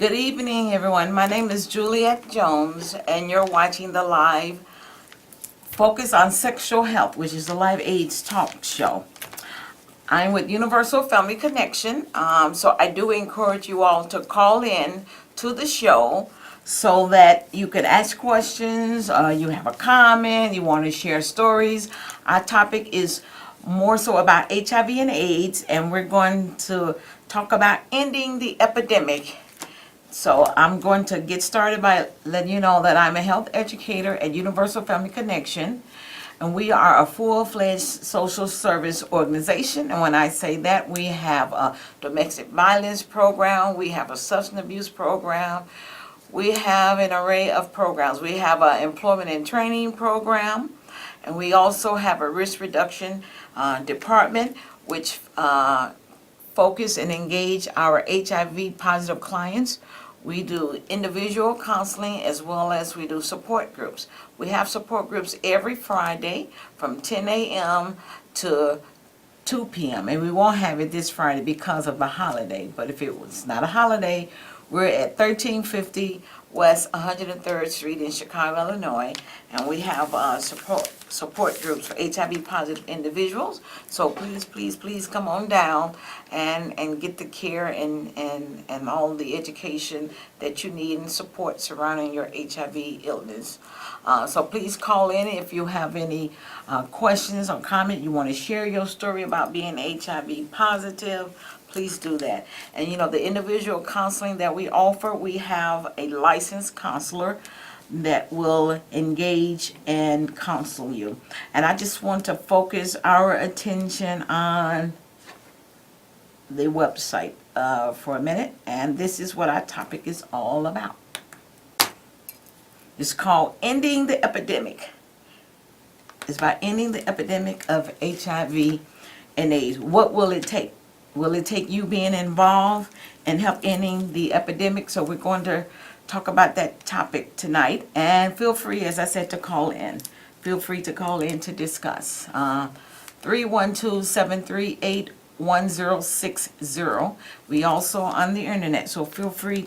Good evening, everyone. My name is Juliet Jones, and you're watching the live Focus on Sexual Health, which is the live AIDS talk show. I'm with Universal Family Connection, so I do encourage you all to call in to the show so that you can ask questions, you have a comment, you want to share stories. Our topic is more so about HIV and AIDS, and we're going to talk about ending the epidemic. So I'm going to get started by letting you know that I'm a health educator at Universal Family Connection, and we are a full-fledged social service organization. And when I say that, we have a domestic violence program, we have a substance abuse program, we have an array of programs. We have an employment and training program, and we also have a risk reduction department, which focus and engage our HIV positive clients. We do individual counseling as well as we do support groups. We have support groups every Friday from 10 a.m. to 2 p.m. and we won't have it this Friday because of the holiday. But if it was not a holiday, we're at 1350 West 103rd Street in Chicago, Illinois, and we have support groups for HIV positive individuals. So please come on down and get the care and all the education that you need and support surrounding your HIV illness. So please call in if you have any questions or comment, you want to share your story about being HIV positive. Please do that. And the individual counseling that we offer, we have a licensed counselor that will engage and counsel you. And I just want to focus our attention on the website for a minute. And this is what our topic is all about. It's called Ending the Epidemic. It's about ending the epidemic of HIV and AIDS. What will it take? Will it take you being involved and help ending the epidemic? So we're going to talk about that topic tonight. And feel free, as I said, to call in. Feel free to call in to discuss. 312-738-1060. We also on the internet, so feel free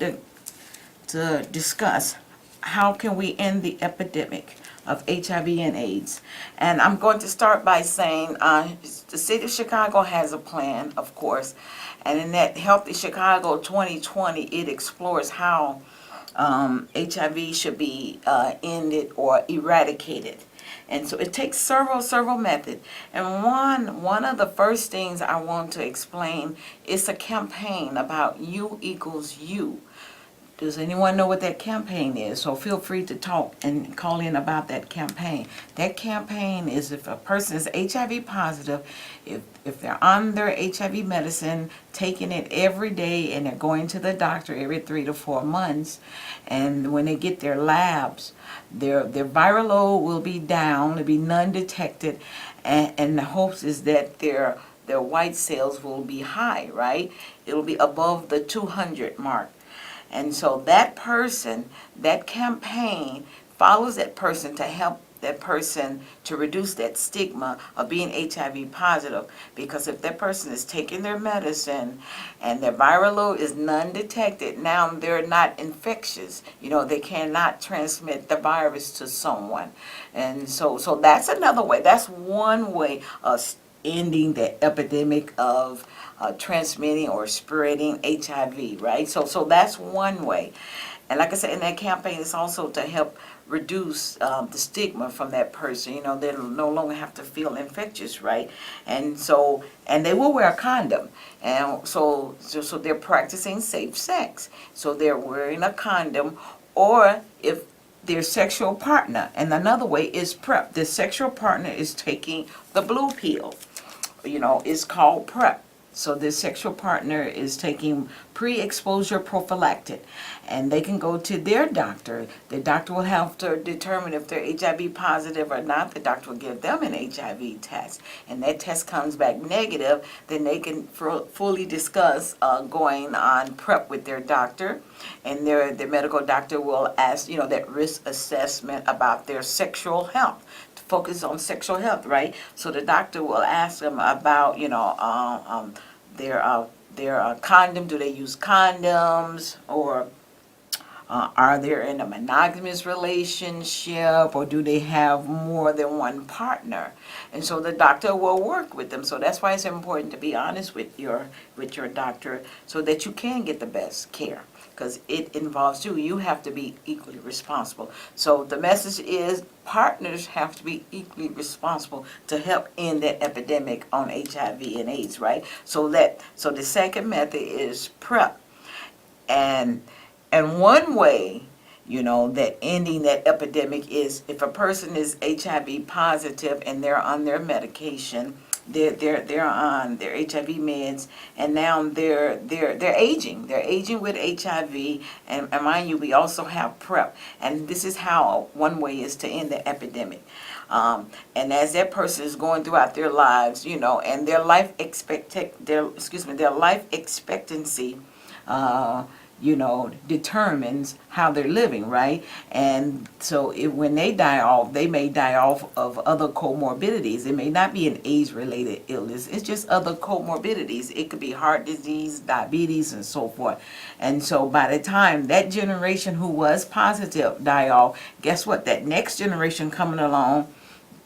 to discuss how can we end the epidemic of HIV and AIDS. And I'm going to start by saying the city of Chicago has a plan, of course, and in that Healthy Chicago 2020, it explores how HIV should be ended or eradicated. And so it takes several methods. And one of the first things I want to explain is a campaign about you equals you. Does anyone know what that campaign is? So feel free to talk and call in about that campaign. That campaign is if a person is HIV positive, if they're on their HIV medicine, taking it every day, and they're going to the doctor every 3 to 4 months, and when they get their labs, their viral load will be down, it'll be non-detected, and the hopes is that their white cells will be high, right? It'll be above the 200 mark. And so that person, that campaign follows that person to help that person to reduce that stigma of being HIV positive. Because if that person is taking their medicine and their viral load is non-detected, now they're not infectious. They cannot transmit the virus to someone. And so that's another way. That's one way of ending the epidemic of transmitting or spreading HIV, right? So that's one way. And like I said, in that campaign, it's also to help reduce the stigma from that person. They'll no longer have to feel infectious, right? And they will wear a condom. And so they're practicing safe sex. So they're wearing a condom, or if their sexual partner, and another way is PrEP. The sexual partner is taking the blue pill. It's called PrEP. So the sexual partner is taking pre-exposure prophylactic, and they can go to their doctor. The doctor will have to determine if they're HIV positive or not. The doctor will give them an HIV test, and that test comes back negative. Then they can fully discuss going on PrEP with their doctor, and their medical doctor will ask, that risk assessment about their sexual health. Focus on sexual health, right? So the doctor will ask them about, their condom. Do they use condoms, or Are they in a monogamous relationship, or do they have more than one partner? And so the doctor will work with them. So that's why it's important to be honest with your doctor so that you can get the best care, because it involves you. You have to be equally responsible. So the message is partners have to be equally responsible to help end that epidemic on HIV and AIDS, right? So the second method is PrEP. And one way, that ending that epidemic is if a person is HIV positive and they're on their medication, they're on their HIV meds, and now they're aging. They're aging with HIV, and mind you, we also have PrEP, and this is how one way is to end the epidemic. And as that person is going throughout their lives, and their life expectancy. Determines how they're living, right? And so when they die off, they may die off of other comorbidities. It may not be an AIDS-related illness. It's just other comorbidities. It could be heart disease, diabetes, and so forth. And so by the time that generation who was positive die off, guess what? That next generation coming along,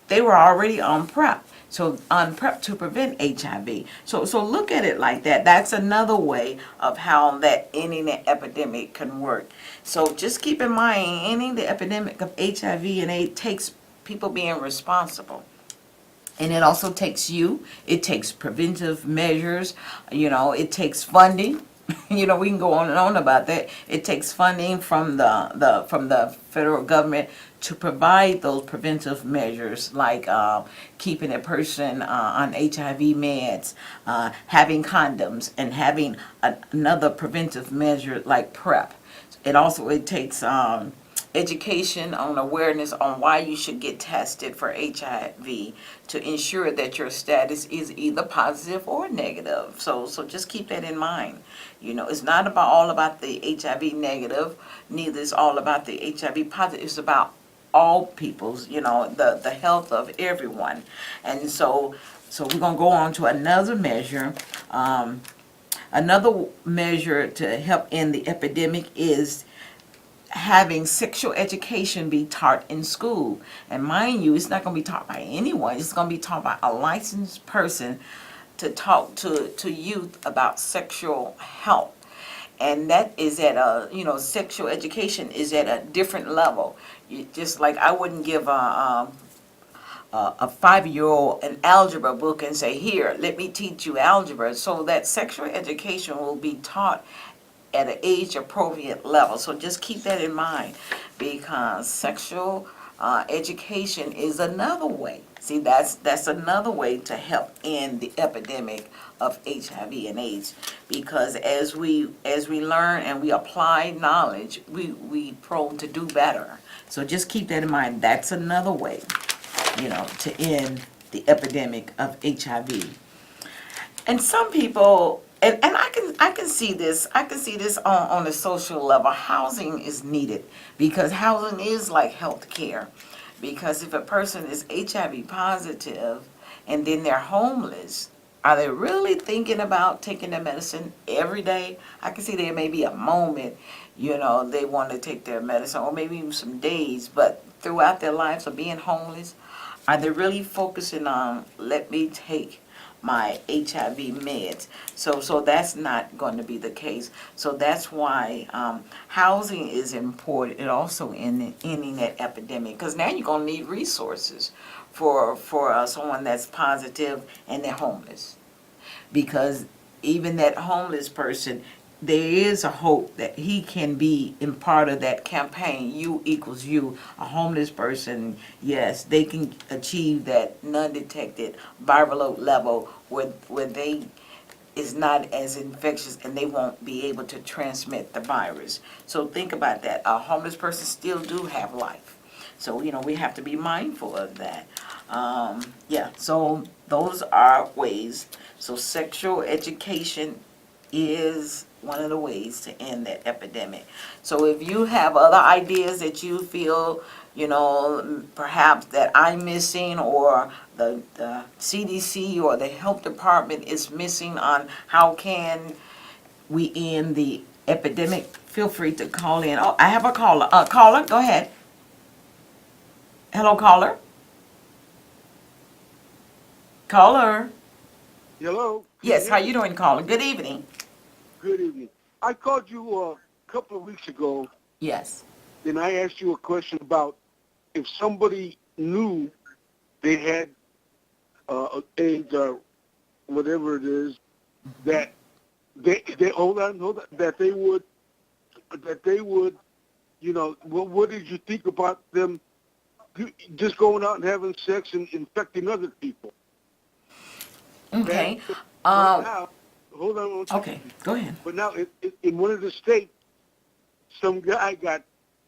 they were already on PrEP. So on PrEP to prevent HIV. So look at it like that. That's another way of how that ending the epidemic can work. So just keep in mind, ending the epidemic of HIV and AIDS takes people being responsible. And it also takes it takes preventive measures, it takes funding. We can go on and on about that. It takes funding from the federal government to provide those preventive measures, like keeping a person on HIV meds, having condoms, and having another preventive measure like PrEP. It takes education on awareness on why you should get tested for HIV to ensure that your status is either positive or negative. So just keep that in mind. It's not all about the HIV negative, neither is all about the HIV positive. It's about all people's, the health of everyone. And so we're going to go on to another measure. Another measure to help end the epidemic is having sexual education be taught in school. And mind you, it's not going to be taught by anyone. It's going to be taught by a licensed person to talk to youth about sexual health. And that is at sexual education is at a different level. Just like I wouldn't give a 5-year-old an algebra book and say, here, let me teach you algebra. So that sexual education will be taught at an age-appropriate level. So just keep that in mind, because sexual education is another way. See, that's another way to help end the epidemic of HIV and AIDS. Because as we learn and we apply knowledge, we prone to do better. So just keep that in mind. That's another way, to end the epidemic of HIV. And some people, and I can see this on a social level. Housing is needed, because housing is like health care. Because if a person is HIV positive and then they're homeless, are they really thinking about taking their medicine every day? I can see there may be a moment, they want to take their medicine, or maybe even some days, but throughout their lives of being homeless, are they really focusing on, let me take my HIV meds? So that's not going to be the case. So that's why housing is important, and also ending that epidemic, because now you're going to need resources for someone that's positive and they're homeless. Because even that homeless person, there is a hope that he can be in part of that campaign, you equals you. A homeless person, yes, they can achieve that non-detected viral load level where they is not as infectious and they won't be able to transmit the virus. So think about that. A homeless person still do have life. So, we have to be mindful of that. So those are ways. So sexual education is one of the ways to end that epidemic. So if you have other ideas that you feel, perhaps that I'm missing, or the CDC or the health department is missing on how can we end the epidemic, feel free to call in. Oh, I have a caller. Caller, go ahead. Hello, caller. Caller. Hello, can you Yes, how hear you me? doing, caller? Good evening. Good evening. I called you a couple of weeks ago, Yes. and I asked you a question about if somebody knew they had AIDS or whatever it is, that they hold on, that they would, what did you think about them just going out and having sex and infecting other people? Okay, Okay. but Um, now, hold on one okay, second. go ahead. But now, in one of the states, some guy got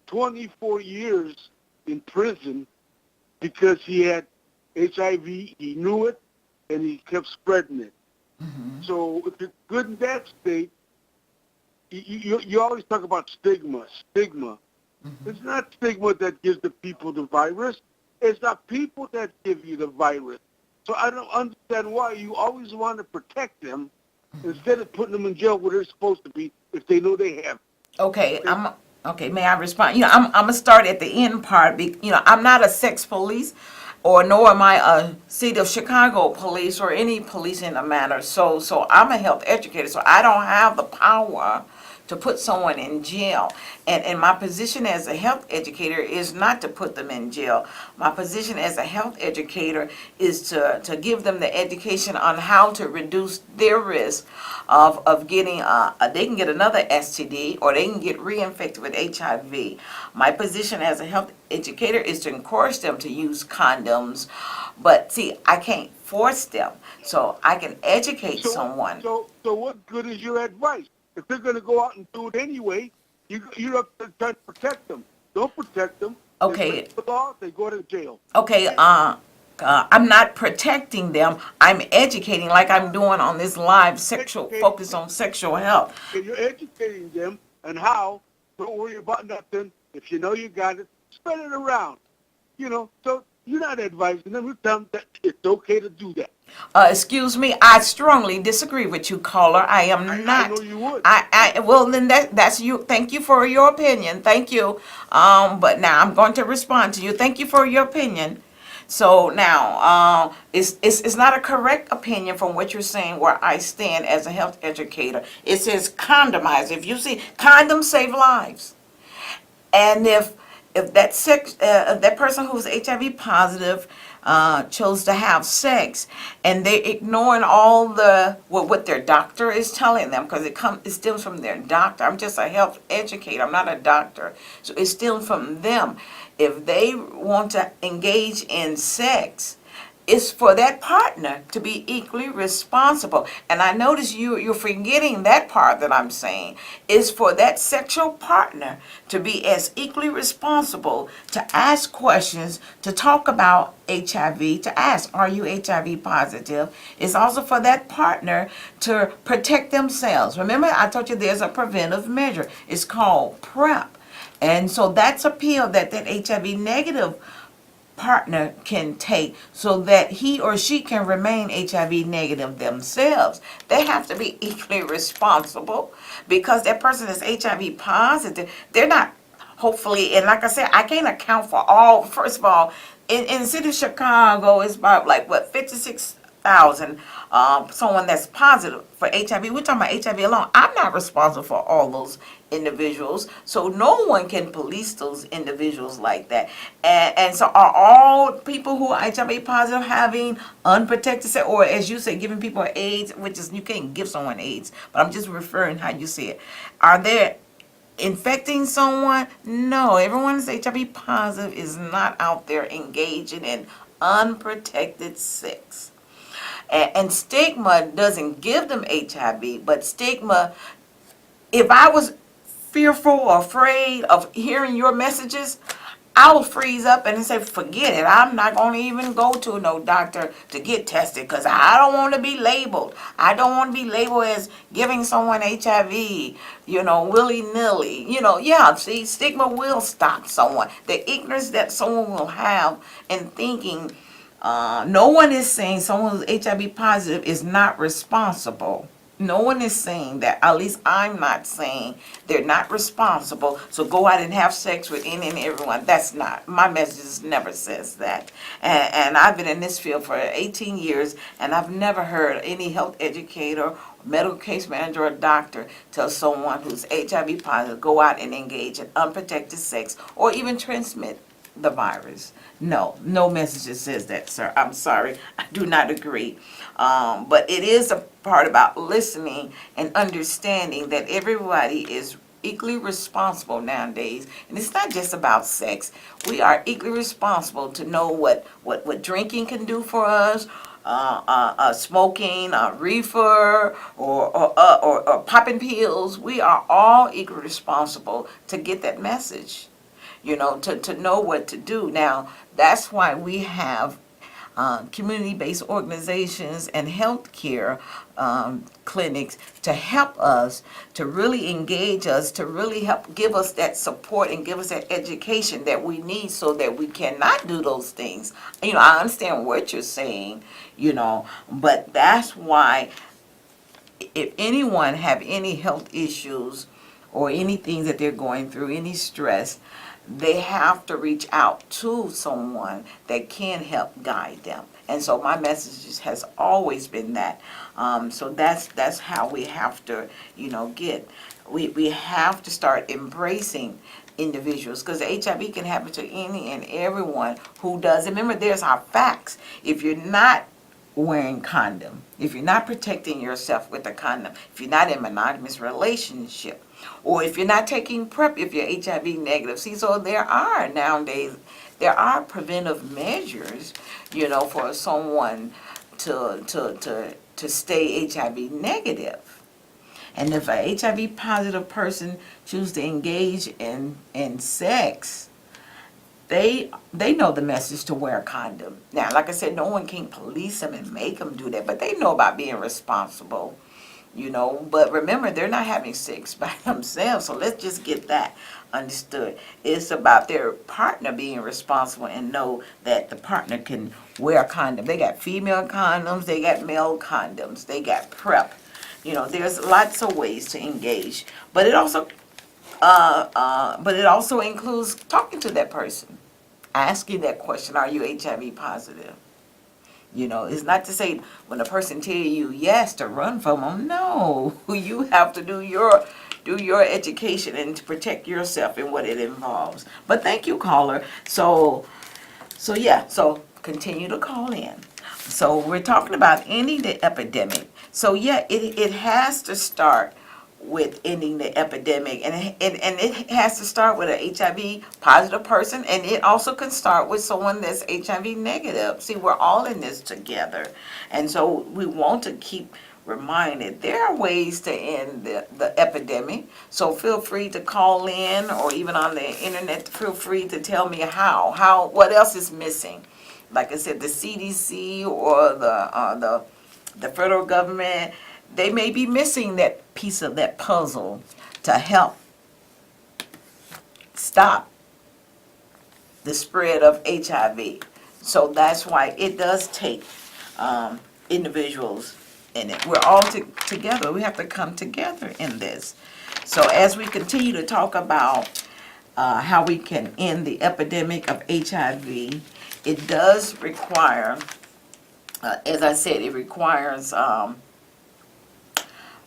24 years in prison because he had HIV, he knew it, and he kept spreading it. So if it's good in that state, you always talk about stigma. It's not stigma that gives the people the virus. It's the people that give you the virus. So I don't understand why you always want to protect them instead of putting them in jail where they're supposed to be if they know they have it. Okay, Okay? okay. May I respond? I'm gonna start at the end part. I'm not a sex police, or nor am I a city of Chicago police or any police in the matter. So I'm a health educator. So I don't have the power to put someone in jail. And my position as a health educator is not to put them in jail. My position as a health educator is to give them the education on how to reduce their risk of getting, they can get another STD or they can get reinfected with HIV. My position as a health educator is to encourage them to use condoms, but see, I can't force them. So I can educate someone. So what good is your advice? If they're going to go out and do it anyway, you're up to try to protect them. Don't protect them. They Okay, break the law, they go to jail. okay, I'm not protecting them. I'm educating, like I'm doing on this live sexual Educating focus them. on sexual health. Okay, you're educating them and how. Don't worry about nothing. If you know you got it, spread it around. So you're not advising them. You tell them that it's okay to do that. Excuse me, I strongly disagree with you, caller. I am I know not. you would. Well, then that's you. Thank you for your opinion. Thank you. But now I'm going to respond to you. Thank you for your opinion. So now, it's not a correct opinion from what you're saying where I stand as a health educator. It says condomize. If you see, condoms save lives. And if that person who's HIV positive chose to have sex, and they ignoring all what their doctor is telling them, because it stems from their doctor. I'm just a health educator. I'm not a doctor, so it stems from them. If they want to engage in sex, it's for that partner to be equally responsible. And I notice you're forgetting that part that I'm saying. Is for that sexual partner to be as equally responsible to ask questions, to talk about HIV, to ask, are you HIV positive? It's also for that partner to protect themselves. Remember, I told you there's a preventive measure. It's called PrEP. And so that's a pill that HIV negative partner can take so that he or she can remain HIV negative themselves. They have to be equally responsible because that person is HIV positive. They're not, hopefully, and like I said, I can't account for all. First of all, in the city of Chicago, it's about like what, 56,000 someone that's positive for HIV. We're talking about HIV alone. I'm not responsible for all those individuals, so no one can police those individuals like that. And so are all people who are HIV positive having unprotected sex, or as you say, giving people AIDS, which is, you can't give someone AIDS, but I'm just referring how you say it. Are they infecting someone? No, everyone who's HIV positive is not out there engaging in unprotected sex. And stigma doesn't give them HIV, but stigma, if I was fearful or afraid of hearing your messages, I would freeze up and say, forget it. I'm not going to even go to no doctor to get tested because I don't want to be labeled. I don't want to be labeled as giving someone HIV, willy-nilly. Yeah, see, stigma will stop someone. The ignorance that someone will have in thinking no one is saying someone who's HIV positive is not responsible. No one is saying that. At least I'm not saying they're not responsible. So go out and have sex with any and everyone. That's not. My message never says that. And I've been in this field for 18 years, and I've never heard any health educator, medical case manager, or doctor tell someone who's HIV positive go out and engage in unprotected sex or even transmit the virus. No, no message that says that, sir. I'm sorry. I do not agree. But it is a part about listening and understanding that everybody is equally responsible nowadays. And it's not just about sex. We are equally responsible to know what drinking can do for us, smoking, reefer, or popping pills. We are all equally responsible to get that message, to know what to do. Now, that's why we have community-based organizations and healthcare clinics to help us, to really engage us, to really help give us that support and give us that education that we need so that we cannot do those things. I understand what you're saying, but that's why if anyone have any health issues or anything that they're going through, any stress, they have to reach out to someone that can help guide them. And so my message has always been that. So that's how we have to, we have to start embracing individuals, because HIV can happen to any and everyone who does. Remember, there's our facts. If you're not wearing condom, if you're not protecting yourself with a condom, if you're not in a monogamous relationship, or if you're not taking PrEP, if you're HIV negative. See, so nowadays, there are preventive measures, for someone to stay HIV negative. And if a HIV positive person chooses to engage in sex, they know the message to wear a condom. Now, like I said, no one can police them and make them do that, but they know about being responsible, But remember, they're not having sex by themselves, so let's just get that understood. It's about their partner being responsible and know that the partner can wear a condom. They got female condoms, they got male condoms, they got PrEP. There's lots of ways to engage, but it also includes talking to that person, asking that question, are you HIV positive? It's not to say when a person tell you yes to run from them. No, you have to do your education and to protect yourself in what it involves. But thank you, caller. So continue to call in. So we're talking about ending the epidemic. So it has to start with ending the epidemic, and it has to start with an HIV positive person, and it also can start with someone that's HIV negative. See, we're all in this together, and so we want to keep reminded there are ways to end the epidemic. So feel free to call in, or even on the internet, feel free to tell me what else is missing. Like I said, the CDC or the federal government, they may be missing that piece of that puzzle to help stop the spread of HIV. So that's why it does take individuals in it. We're all together. We have to come together in this. So as we continue to talk about how we can end the epidemic of HIV, it does require, as I said, it requires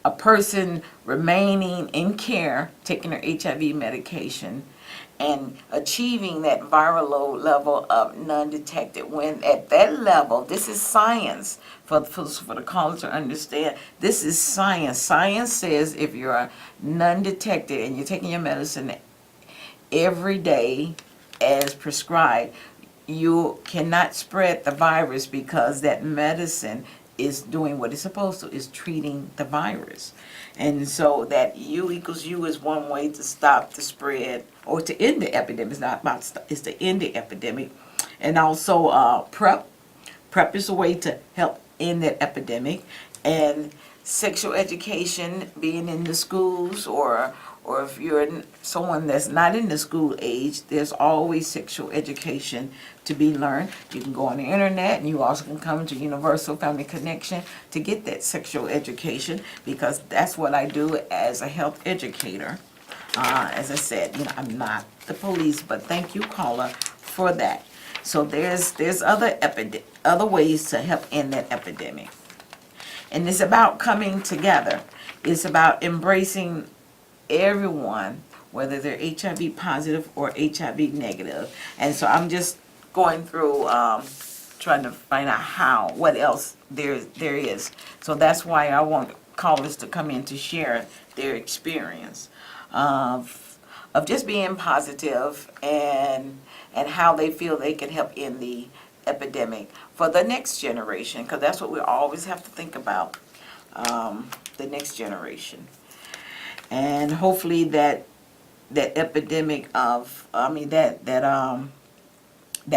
a person remaining in care, taking their HIV medication, and achieving that viral load level of non-detected. When at that level, this is science, for the caller to understand, this is science. Science says if you're non-detected and you're taking your medicine every day as prescribed, you cannot spread the virus, because that medicine is doing what it's supposed to, is treating the virus. And so that U equals U is one way to stop the spread, or to end the epidemic. It's not about it's to end the epidemic. And also PrEP. PrEP is a way to help end that epidemic. And sexual education, being in the schools or or if you're someone that's not in the school age, there's always sexual education to be learned. You can go on the internet, and you also can come to Universal Family Connection to get that sexual education, because that's what I do as a health educator. As I said, I'm not the police, but thank you, caller, for that. So there's other ways to help end that epidemic. And it's about coming together. It's about embracing everyone, whether they're HIV positive or HIV negative. And so I'm just going through trying to find out what else there is. So that's why I want callers to come in to share their experience of just being positive and how they feel they can help end the epidemic for the next generation, because that's what we always have to think about, the next generation. And hopefully that epidemic of, that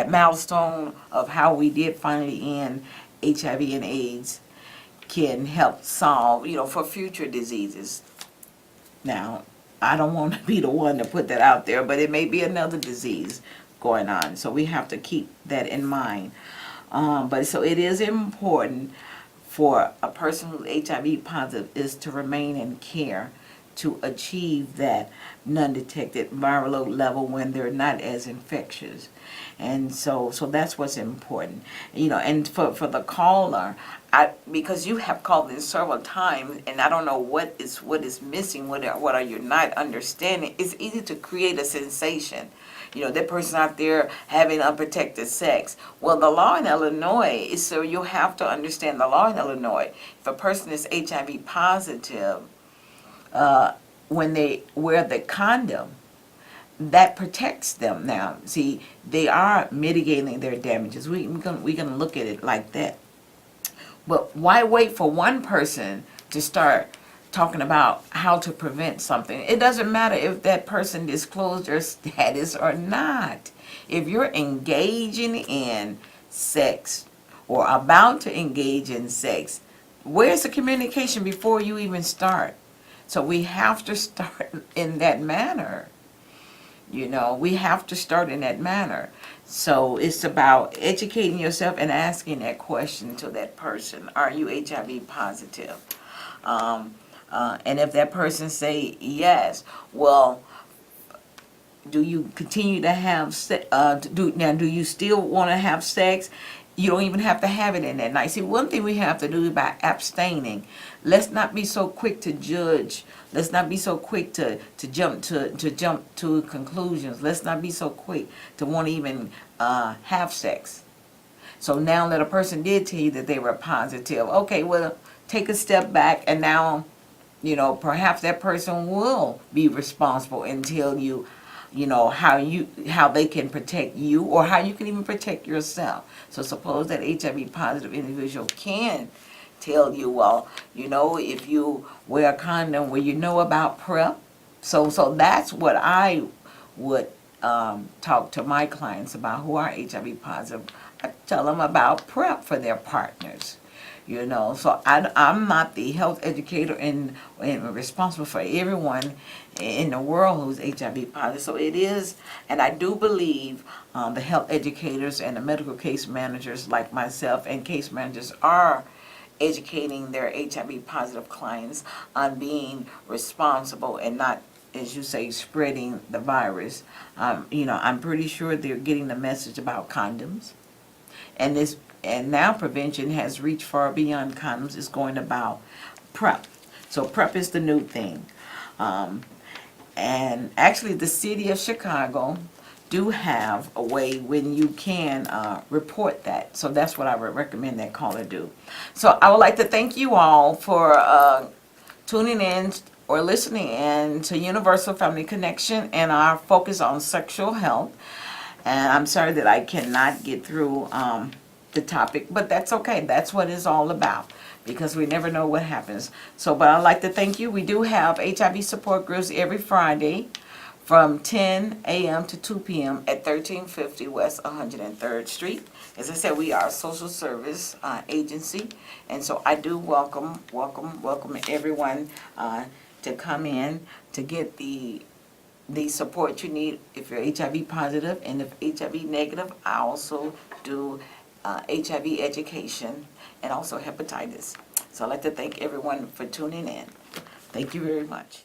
milestone of how we did finally end HIV and AIDS can help solve, for future diseases. Now, I don't want to be the one to put that out there, but it may be another disease going on, so we have to keep that in mind. But so it is important for a person who's HIV positive is to remain in care to achieve that non-detected viral load level when they're not as infectious. And so that's what's important. And for the caller, because you have called in several times, and I don't know what is missing, what are you not understanding. It's easy to create a sensation. That person out there having unprotected sex. Well, the law in Illinois is, so you have to understand the law in Illinois. If a person is HIV positive, when they wear the condom, that protects them. Now, see, they are mitigating their damages. We're gonna look at it like that. But why wait for one person to start talking about how to prevent something? It doesn't matter if that person disclosed their status or not. If you're engaging in sex or about to engage in sex, where's the communication before you even start? So we have to start in that manner. We have to start in that manner. So it's about educating yourself and asking that question to that person. Are you HIV positive? And if that person say yes, well, do you continue to have sex? Do you still want to have sex? You don't even have to have it in that night. See, one thing we have to do by abstaining, let's not be so quick to judge. Let's not be so quick to jump to conclusions. Let's not be so quick to want to even have sex. So now that a person did tell you that they were positive, okay, well, take a step back, and now, perhaps that person will be responsible and tell you, how they can protect you, or how you can even protect yourself. So suppose that HIV positive individual can tell you, well, if you wear a condom, well, about PrEP. So that's what I would talk to my clients about who are HIV positive. I tell them about PrEP for their partners. So I'm not the health educator and responsible for everyone in the world who's HIV positive. So it is, and I do believe the health educators and the medical case managers like myself and case managers are educating their HIV positive clients on being responsible and not, as you say, spreading the virus. I'm pretty sure they're getting the message about condoms. And now prevention has reached far beyond condoms. It's going about PrEP. So PrEP is the new thing. And actually the city of Chicago do have a way when you can report that. So that's what I would recommend that caller do. So I would like to thank you all for tuning in or listening in to Universal Family Connection and our focus on sexual health. And I'm sorry that I cannot get through the topic, but that's okay. That's what it's all about, because we never know what happens. So, but I'd like to thank you. We do have HIV support groups every Friday from 10 a.m. to 2 p.m. at 1350 West 103rd Street. As I said, we are a social service agency, and so I do welcome everyone to come in to get the support you need if you're HIV positive, and if HIV negative, I also do HIV education and also hepatitis. So I'd like to thank everyone for tuning in. Thank you very much.